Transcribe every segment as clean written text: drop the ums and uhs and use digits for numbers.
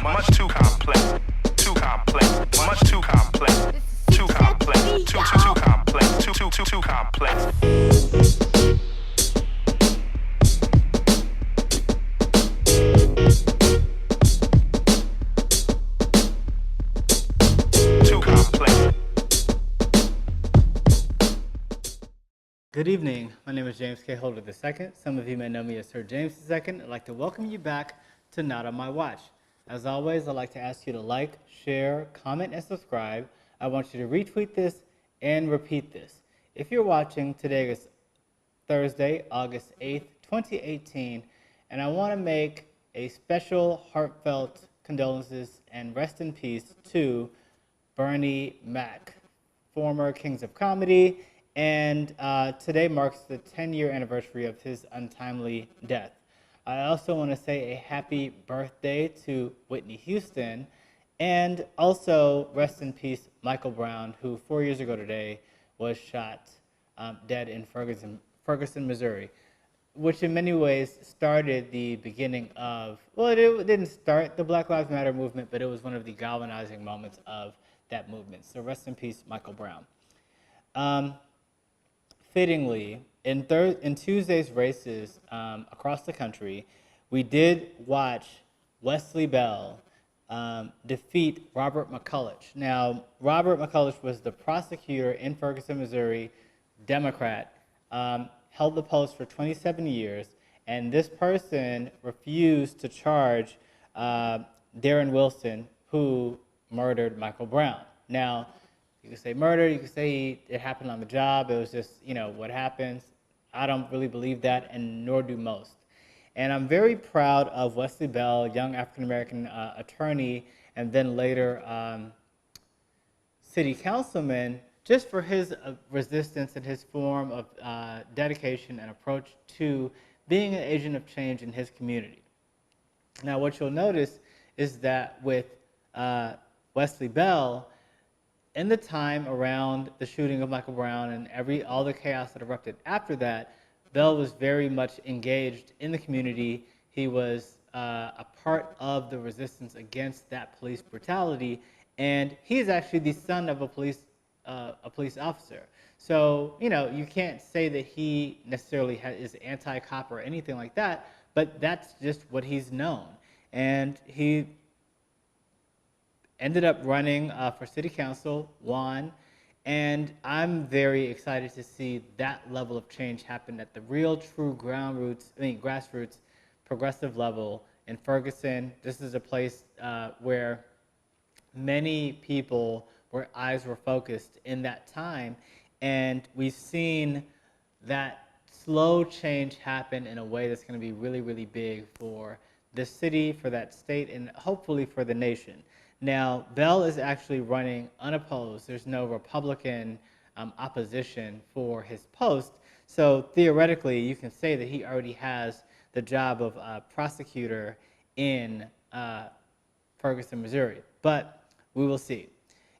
much too complex, much too complex, too complex, too complex, too complex. Good evening. My name is James K. Holder II. Some of you may know me as Sir James II. I'd like to welcome you back to Not on My Watch. As always, I'd like to ask you to like, share, comment, and subscribe. I want you to retweet this and repeat this. If you're watching, today is Thursday, August 8th, 2018, and I want to make a special heartfelt condolences and rest in peace to Bernie Mac, former Kings of Comedy, and today marks the 10-year anniversary of his untimely death. I also want to say a happy birthday to Whitney Houston, and also rest in peace Micheal Brown, who 4 years ago today was shot dead in Ferguson, Missouri, which in many ways started the beginning of, well, it didn't start the Black Lives Matter movement, but it was one of the galvanizing moments of that movement. So rest in peace, Micheal Brown. Fittingly, in Tuesday's races across the country, we did watch Wesley Bell defeat Robert McCulloch. Now, Robert McCulloch was the prosecutor in Ferguson, Missouri, Democrat, held the post for 27 years, and this person refused to charge Darren Wilson, who murdered Micheal Brown. Now, you could say murder, you could say it happened on the job, it was just, what happens. I don't really believe that, and nor do most. And I'm very proud of Wesley Bell, young African-American attorney, and then later city councilman, just for his resistance and his form of dedication and approach to being an agent of change in his community. Now, what you'll notice is that with Wesley Bell, in the time around the shooting of Micheal Brown and all the chaos that erupted after that, Bell was very much engaged in the community. He was a part of the resistance against that police brutality, and he's actually the son of a police officer. So, you can't say that he necessarily is anti-cop or anything like that, but that's just what he's known. And he ended up running for city council, won, and I'm very excited to see that level of change happen at the real, true grassroots, progressive level in Ferguson. This is a place where many people, where eyes were focused in that time, and we've seen that slow change happen in a way that's going to be really, really big for the city, for that state, and hopefully for the nation. Now, Bell is actually running unopposed. There's no Republican opposition for his post. So theoretically, you can say that he already has the job of prosecutor in Ferguson, Missouri. But we will see.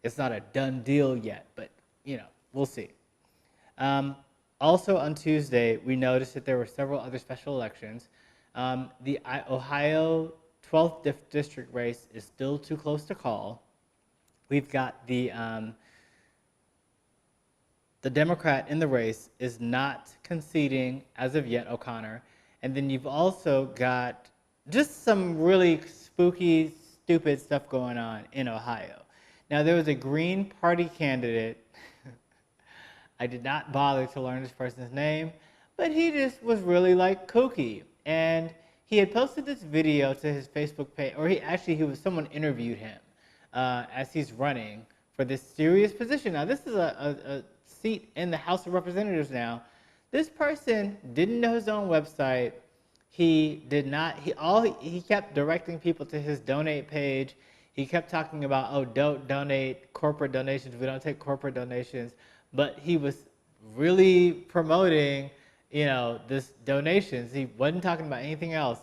It's not a done deal yet, but we'll see. Also on Tuesday, we noticed that there were several other special elections. The Ohio 12th district race is still too close to call. We've got the Democrat in the race is not conceding as of yet, O'Connor. And then you've also got just some really spooky, stupid stuff going on in Ohio. Now, there was a Green Party candidate. I did not bother to learn this person's name, but he just was really kooky. And he had posted this video to his Facebook page, or someone interviewed him as he's running for this serious position. Now, this is a seat in the House of Representatives now. This person didn't know his own website. He kept directing people to his donate page. He kept talking about, oh, don't donate corporate donations. We don't take corporate donations. But he was really promoting this donations. He wasn't talking about anything else.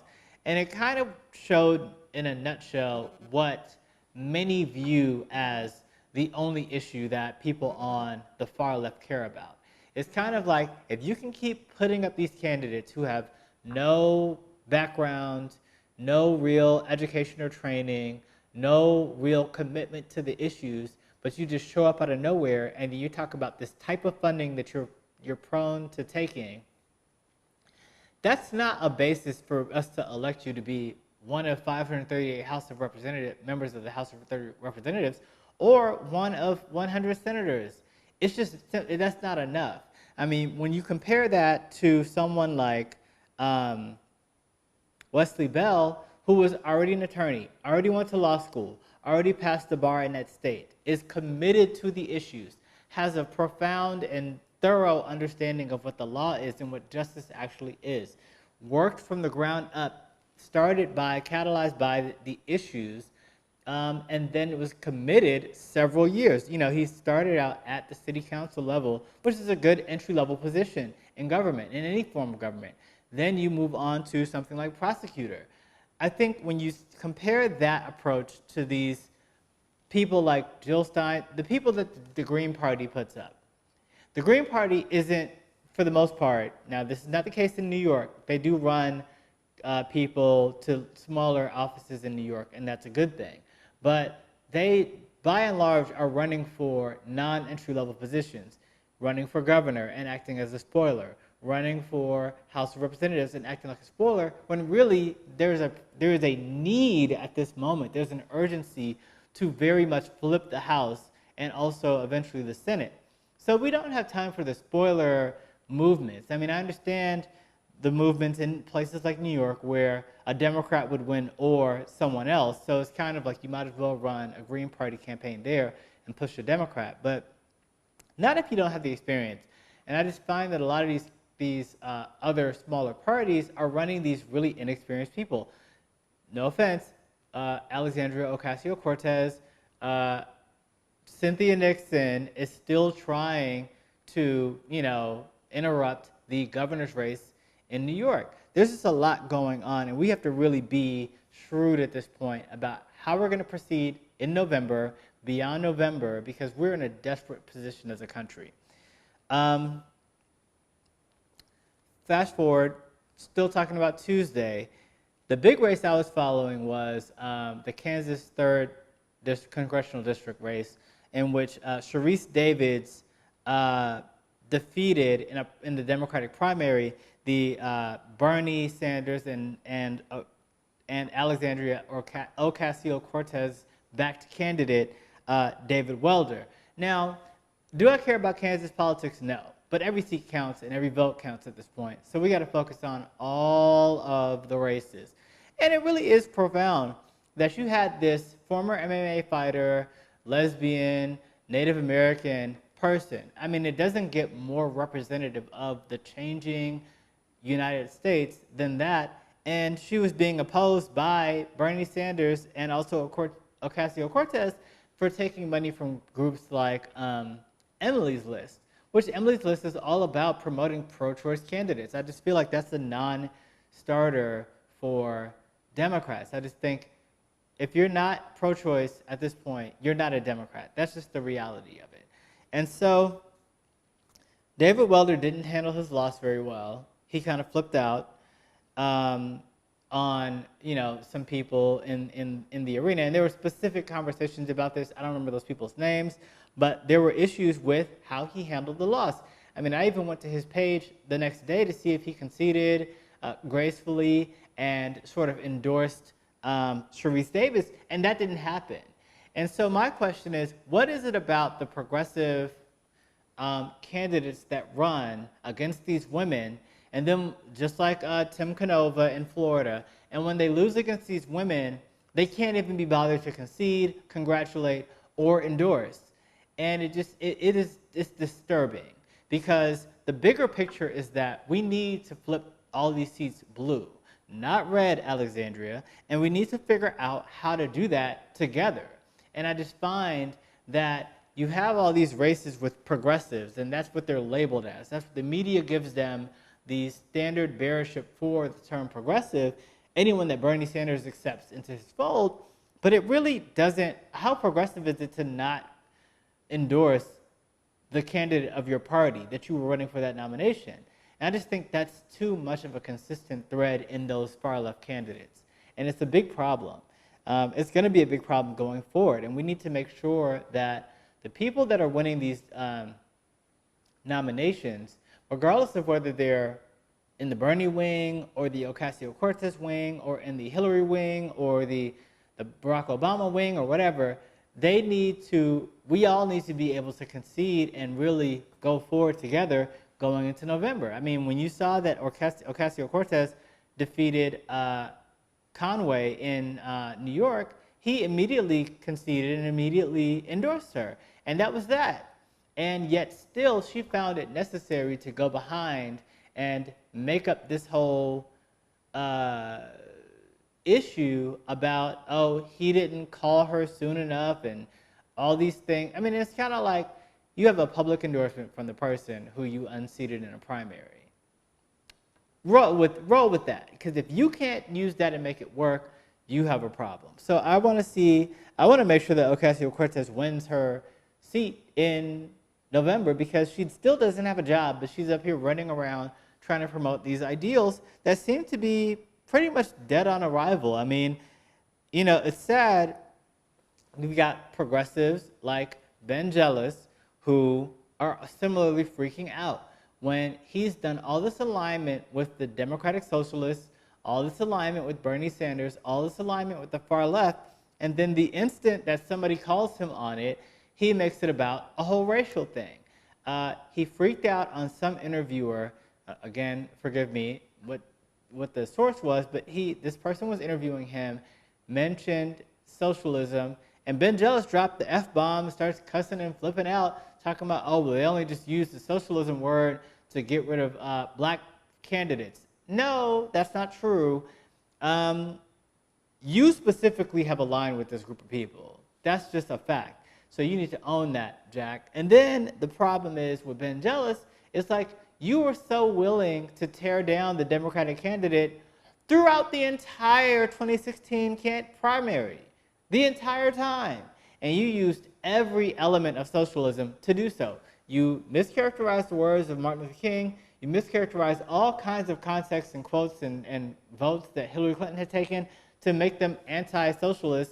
And it kind of showed in a nutshell what many view as the only issue that people on the far left care about. It's kind of like, if you can keep putting up these candidates who have no background, no real education or training, no real commitment to the issues, but you just show up out of nowhere and you talk about this type of funding that you're prone to taking, that's not a basis for us to elect you to be one of 538 members of the House of Representatives, or one of 100 senators. It's just, that's not enough. I mean, when you compare that to someone like Wesley Bell, who was already an attorney, already went to law school, already passed the bar in that state, is committed to the issues, has a profound and thorough understanding of what the law is and what justice actually is, worked from the ground up, catalyzed by the issues, and then it was committed several years. You know, he started out at the city council level, which is a good entry-level position in government, in any form of government. Then you move on to something like prosecutor. I think when you compare that approach to these people like Jill Stein, the people that the Green Party puts up, the Green Party isn't, for the most part, now this is not the case in New York, they do run people to smaller offices in New York, and that's a good thing. But they, by and large, are running for non-entry-level positions, running for governor and acting as a spoiler, running for House of Representatives and acting like a spoiler, when really there is a need at this moment, there's an urgency to very much flip the House and also eventually the Senate. So we don't have time for the spoiler movements. I mean, I understand the movements in places like New York where a Democrat would win or someone else. So it's kind of like you might as well run a Green Party campaign there and push a Democrat, but not if you don't have the experience. And I just find that a lot of these other smaller parties are running these really inexperienced people. No offense, Alexandria Ocasio-Cortez, Cynthia Nixon is still trying to, interrupt the governor's race in New York. There's just a lot going on, and we have to really be shrewd at this point about how we're going to proceed in November, beyond November, because we're in a desperate position as a country. Fast forward, still talking about Tuesday, the big race I was following was the Kansas 3rd Congressional District race, in which Sharice Davids defeated in the Democratic primary the Bernie Sanders and Alexandria Ocasio-Cortez backed candidate David Welder. Now, do I care about Kansas politics? No, but every seat counts and every vote counts at this point. So we got to focus on all of the races, and it really is profound that you had this former MMA fighter, lesbian, Native American person. I mean, it doesn't get more representative of the changing United States than that. And she was being opposed by Bernie Sanders and also Ocasio-Cortez for taking money from groups like Emily's List, which Emily's List is all about promoting pro-choice candidates. I just feel like that's a non-starter for Democrats. I just think if you're not pro-choice at this point, you're not a Democrat. That's just the reality of it. And so David Welder didn't handle his loss very well. He kind of flipped out on some people in the arena, and there were specific conversations about this. I don't remember those people's names, but there were issues with how he handled the loss. I mean, I even went to his page the next day to see if he conceded gracefully and sort of endorsed Sharice Davids, and that didn't happen. And so my question is, what is it about the progressive candidates that run against these women, and then just like Tim Canova in Florida, and when they lose against these women, they can't even be bothered to concede, congratulate, or endorse. And it's disturbing, because the bigger picture is that we need to flip all these seats blue, not red, Alexandria, and we need to figure out how to do that together. And I just find that you have all these races with progressives, and that's what they're labeled as. That's what the media gives them, the standard bearership for the term progressive, anyone that Bernie Sanders accepts into his fold. But it really doesn't, how progressive is it to not endorse the candidate of your party that you were running for that nomination? And I just think that's too much of a consistent thread in those far left candidates. And it's a big problem. it's going to be a big problem going forward. And we need to make sure that the people that are winning these nominations, regardless of whether they're in the Bernie wing or the Ocasio-Cortez wing or in the Hillary wing or the Barack Obama wing or whatever, we all need to be able to concede and really go forward together going into November. I mean, when you saw that Ocasio-Cortez defeated Conway in New York, he immediately conceded and immediately endorsed her. And that was that. And yet still, she found it necessary to go behind and make up this whole issue about, oh, he didn't call her soon enough and all these things. I mean, it's kind of like you have a public endorsement from the person who you unseated in a primary. Roll with that, because if you can't use that and make it work, you have a problem. So I want to make sure that Ocasio-Cortez wins her seat in November, because she still doesn't have a job, but she's up here running around trying to promote these ideals that seem to be pretty much dead on arrival. I mean, you know, it's sad. We've got progressives like Ben Jealous who are similarly freaking out when he's done all this alignment with the Democratic Socialists, all this alignment with Bernie Sanders, all this alignment with the far left, and then the instant that somebody calls him on it, he makes it about a whole racial thing. He freaked out on some interviewer, again, forgive me, what the source was, but this person was interviewing him, mentioned socialism, and Ben Jealous dropped the F-bomb, starts cussing and flipping out, talking about, oh, well, they only just used the socialism word to get rid of black candidates. No, that's not true. You specifically have aligned with this group of people. That's just a fact. So you need to own that, Jack. And then the problem is with Ben Jealous, it's like you were so willing to tear down the Democratic candidate throughout the entire 2016 primary, the entire time. And you used every element of socialism to do so. You mischaracterized the words of Martin Luther King. You mischaracterized all kinds of contexts and quotes and votes that Hillary Clinton had taken to make them anti-socialist,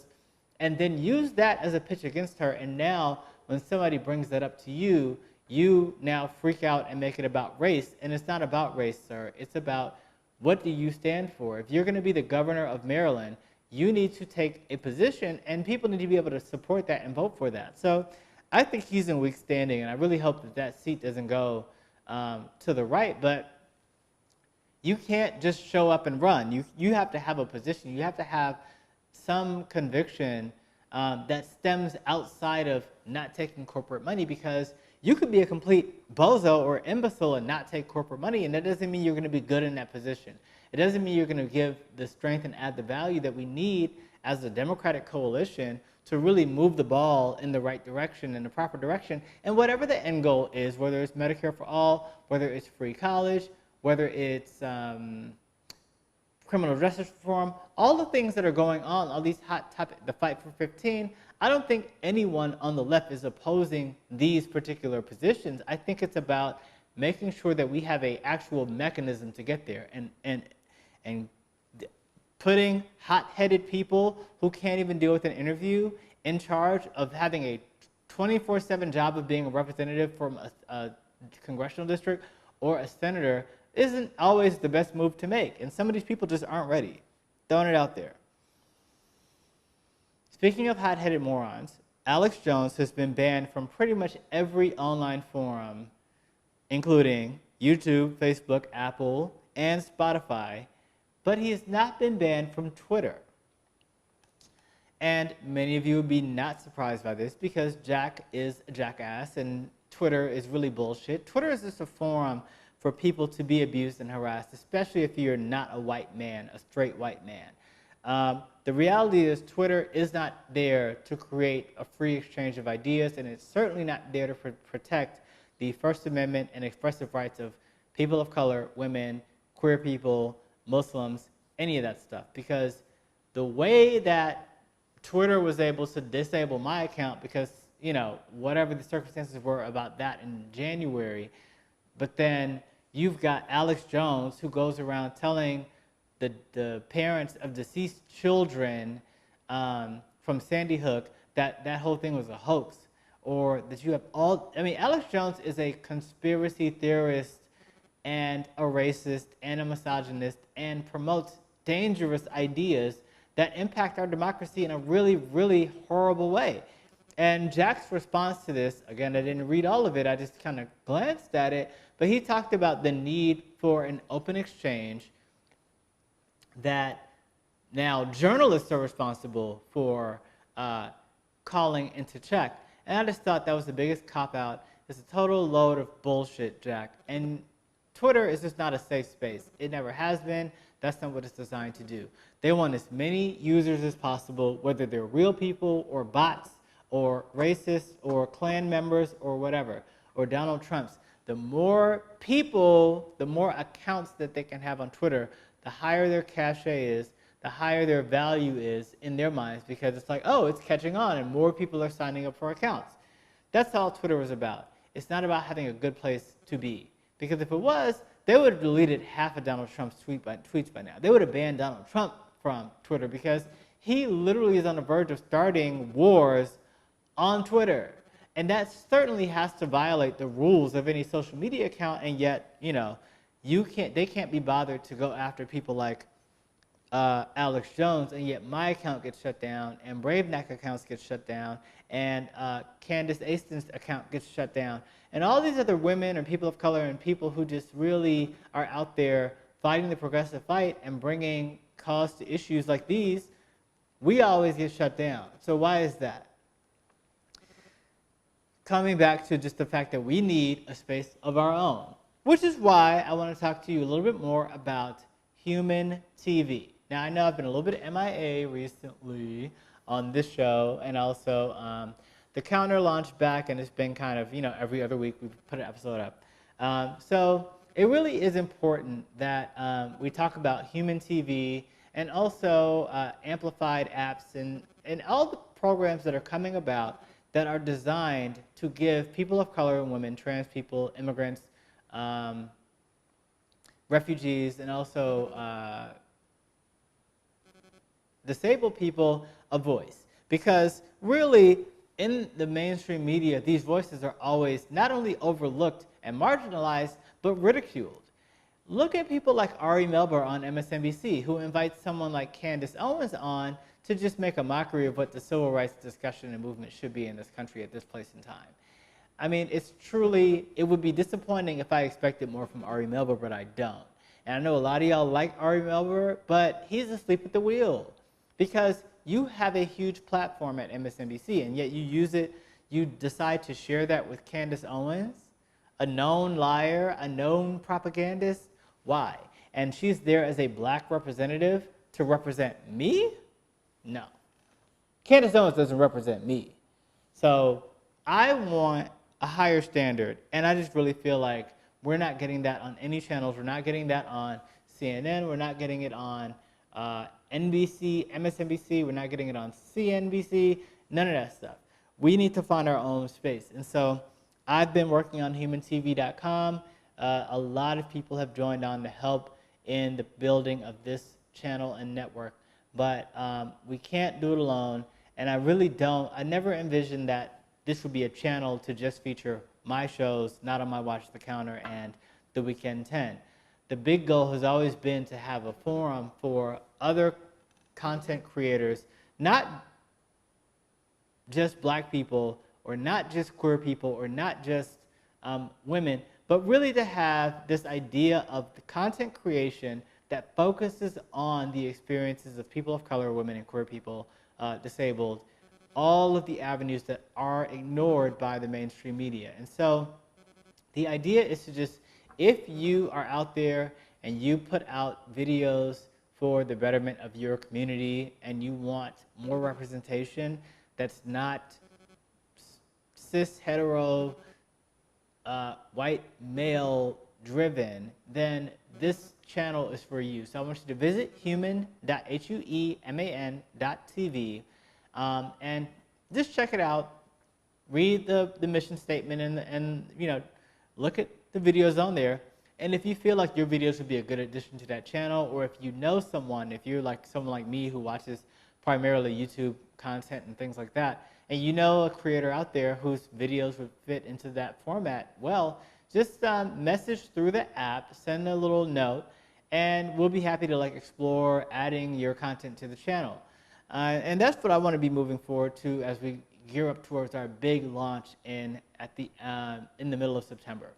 and then use that as a pitch against her. And now when somebody brings that up to you, you now freak out and make it about race. And it's not about race, sir. It's about, what do you stand for? If you're going to be the governor of Maryland, you need to take a position, and people need to be able to support that and vote for that. So I think he's in weak standing, and I really hope that that seat doesn't go to the right. But you can't just show up and run. You have to have a position. You have to have some conviction that stems outside of not taking corporate money, because you could be a complete bozo or imbecile and not take corporate money, and that doesn't mean you're going to be good in that position. It doesn't mean you're going to give the strength and add the value that we need as a Democratic coalition to really move the ball in the right direction, in the proper direction. And whatever the end goal is, whether it's Medicare for all, whether it's free college, whether it's criminal justice reform, all the things that are going on, all these hot topics, the fight for 15, I don't think anyone on the left is opposing these particular positions. I think it's about making sure that we have an actual mechanism to get there, and putting hot-headed people who can't even deal with an interview in charge of having a 24/7 job of being a representative from a congressional district or a senator isn't always the best move to make. And some of these people just aren't ready. Throwing it out there. Speaking of hot-headed morons, Alex Jones has been banned from pretty much every online forum, including YouTube, Facebook, Apple, and Spotify, but he has not been banned from Twitter. And many of you would be not surprised by this, because Jack is a jackass and Twitter is really bullshit. Twitter is just a forum for people to be abused and harassed, especially if you're not a white man, a straight white man. The reality is Twitter is not there to create a free exchange of ideas, and it's certainly not there to protect the First Amendment and expressive rights of people of color, women, queer people, Muslims, any of that stuff. Because the way that Twitter was able to disable my account, because, you know, whatever the circumstances were about that in January, but then you've got Alex Jones who goes around telling the parents of deceased children from Sandy Hook, that whole thing was a hoax, or that you have Alex Jones is a conspiracy theorist and a racist and a misogynist and promotes dangerous ideas that impact our democracy in a really, really horrible way. And Jack's response to this, again, I didn't read all of it, I just kind of glanced at it, but he talked about the need for an open exchange, that now journalists are responsible for calling into check. And I just thought that was the biggest cop-out. It's a total load of bullshit, Jack. And Twitter is just not a safe space. It never has been. That's not what it's designed to do. They want as many users as possible, whether they're real people or bots or racists or Klan members or whatever, or Donald Trumps. The more people, the more accounts that they can have on Twitter, the higher their cachet is, the higher their value is in their minds, because it's like, oh, it's catching on and more people are signing up for accounts. That's all Twitter was about. It's not about having a good place to be. Because if it was, they would have deleted half of Donald Trump's tweets by now. They would have banned Donald Trump from Twitter, because he literally is on the verge of starting wars on Twitter. And that certainly has to violate the rules of any social media account, and yet, they can't be bothered to go after people like Alex Jones, and yet my account gets shut down, and Brave Neck accounts get shut down, and Candace Aston's account gets shut down. And all these other women and people of color and people who just really are out there fighting the progressive fight and bringing cause to issues like these, we always get shut down. So why is that? Coming back to just the fact that we need a space of our own, which is why I want to talk to you a little bit more about human TV. Now, I know I've been a little bit MIA recently on this show, and also the Counter launched back, and it's been kind of, every other week we put an episode up. So it really is important that we talk about human TV, and also amplified apps and all the programs that are coming about that are designed to give people of color and women, trans people, immigrants, refugees, and also disabled people a voice. Because really, in the mainstream media, these voices are always not only overlooked and marginalized, but ridiculed. Look at people like Ari Melber on MSNBC, who invites someone like Candace Owens on to just make a mockery of what the civil rights discussion and movement should be in this country at this place in time. I mean, it would be disappointing if I expected more from Ari Melber, but I don't. And I know a lot of y'all like Ari Melber, but he's asleep at the wheel, because you have a huge platform at MSNBC, and yet you decide to share that with Candace Owens, a known liar, a known propagandist. Why? And she's there as a black representative to represent me? No. Candace Owens doesn't represent me. So I want a higher standard, and I just really feel like we're not getting that on any channels. We're not getting that on CNN. We're not getting it on NBC, MSNBC. We're not getting it on CNBC. None of that stuff. We need to find our own space. And so I've been working on humantv.com. A lot of people have joined on to help in the building of this channel and network. But we can't do it alone. And I never envisioned that this would be a channel to just feature my shows, Not on My Watch, The Counter, and The Weekend 10. The big goal has always been to have a forum for other content creators, not just black people, or not just queer people, or not just women, but really to have this idea of the content creation that focuses on the experiences of people of color, women and queer people, disabled, all of the avenues that are ignored by the mainstream media. And so the idea is to just, if you are out there and you put out videos for the betterment of your community and you want more representation that's not cis, hetero, white male driven, then this channel is for you. So I want you to visit human.hueman.tv and just check it out, read the mission statement, and look at the videos on there. And if you feel like your videos would be a good addition to that channel, or if you know someone, if you're like someone like me who watches primarily YouTube content and things like that, and you know a creator out there whose videos would fit into that format, well, just message through the app, send a little note, and we'll be happy to like explore adding your content to the channel. And that's what I want to be moving forward to as we gear up towards our big launch in the middle of September.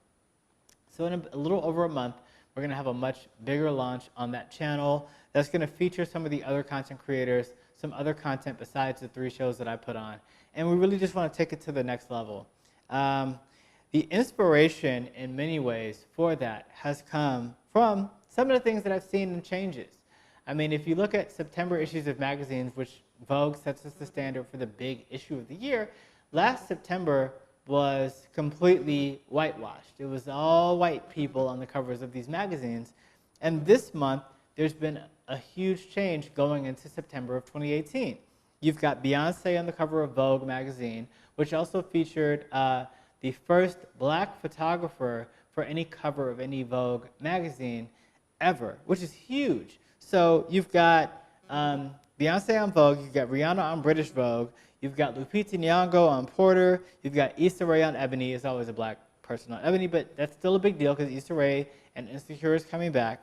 So in a little over a month, we're going to have a much bigger launch on that channel that's going to feature some of the other content creators, some other content besides the 3 shows that I put on. And we really just want to take it to the next level. The inspiration in many ways for that has come from some of the things that I've seen in changes. I mean, if you look at September issues of magazines, which Vogue sets us the standard for the big issue of the year, last September was completely whitewashed. It was all white people on the covers of these magazines. And this month, there's been a huge change going into September of 2018. You've got Beyonce on the cover of Vogue magazine, which also featured the first black photographer for any cover of any Vogue magazine ever, which is huge. So you've got Beyonce on Vogue, you've got Rihanna on British Vogue, you've got Lupita Nyong'o on Porter, you've got Issa Rae on Ebony. It's always a black person on Ebony, but that's still a big deal because Issa Rae and Insecure is coming back.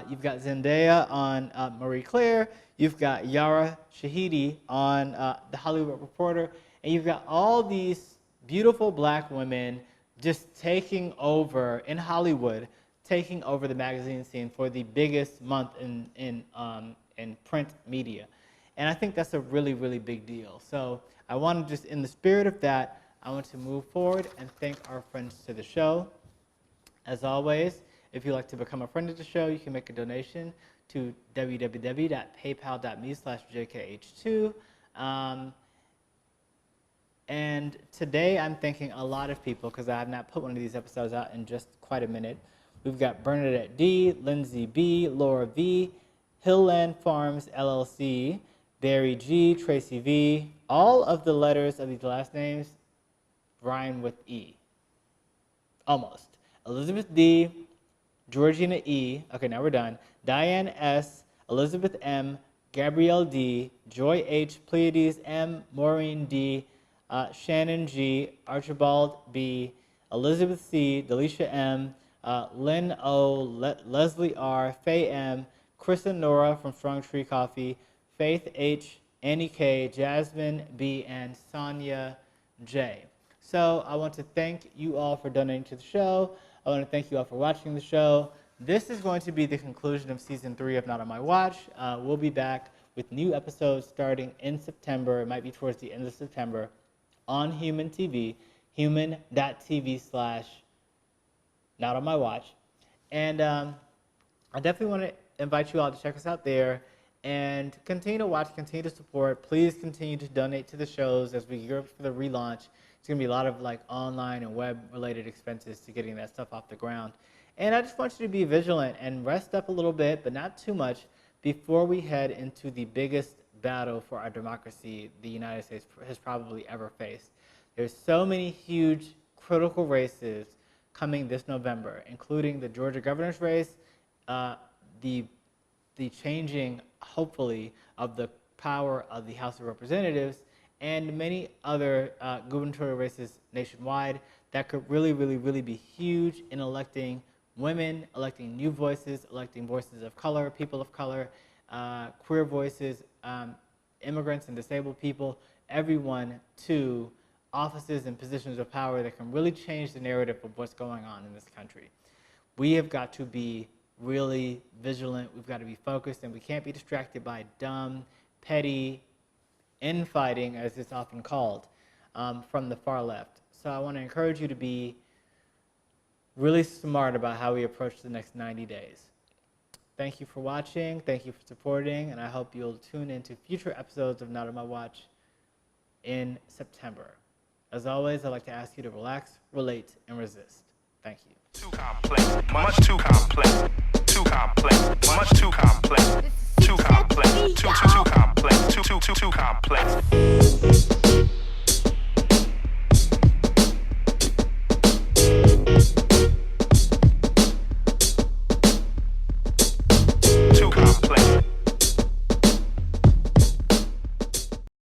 You've got Zendaya on Marie Claire, you've got Yara Shahidi on The Hollywood Reporter, and you've got all these beautiful black women just taking over in Hollywood, taking over the magazine scene for the biggest month in print media. And I think that's a really, really big deal. So I want to just, in the spirit of that, I want to move forward and thank our friends to the show. As always, if you'd like to become a friend of the show, you can make a donation to www.paypal.me/jkh2. And today I'm thanking a lot of people because I have not put one of these episodes out in just quite a minute. We've got Bernadette D, Lindsay B, Laura V, Hillland Farms LLC, Barry G, Tracy V. All of the letters of these last names rhyme with E. Almost. Elizabeth D, Georgina E. Okay, now we're done. Diane S, Elizabeth M, Gabrielle D, Joy H, Pleiades M, Maureen D, Shannon G, Archibald B, Elizabeth C, Delisha M, Lynn O, Leslie R, Faye M, Chris and Nora from Strong Tree Coffee, Faith H, Annie K, Jasmine B, and Sonia J. So I want to thank you all for donating to the show. I want to thank you all for watching the show. This is going to be the conclusion of Season 3 of Not On My Watch. We'll be back with new episodes starting in September. It might be towards the end of September on Human TV, human.tv/Not On My Watch. And I definitely want to invite you all to check us out there and continue to watch, continue to support. Please continue to donate to the shows as we gear up for the relaunch. It's going to be a lot of like online and web related expenses to getting that stuff off the ground. And I just want you to be vigilant and rest up a little bit, but not too much, before we head into the biggest battle for our democracy the United States has probably ever faced. There's so many huge critical races coming this November, including the Georgia governor's race, the changing, hopefully, of the power of the House of Representatives, and many other gubernatorial races nationwide that could really, really, really be huge in electing women, electing new voices, electing voices of color, people of color, queer voices, immigrants and disabled people, everyone to offices and positions of power that can really change the narrative of what's going on in this country. We have got to be really vigilant. We've got to be focused, and we can't be distracted by dumb, petty infighting, as it's often called, from the far left. So I want to encourage you to be really smart about how we approach the next 90 days. Thank you for watching. Thank you for supporting, and I hope you'll tune into future episodes of Not On My Watch in September. As always, I'd like to ask you to relax, relate, and resist. Thank you. Too complex, much too complex, too complex, much too complex, too complex, too complex, too complex.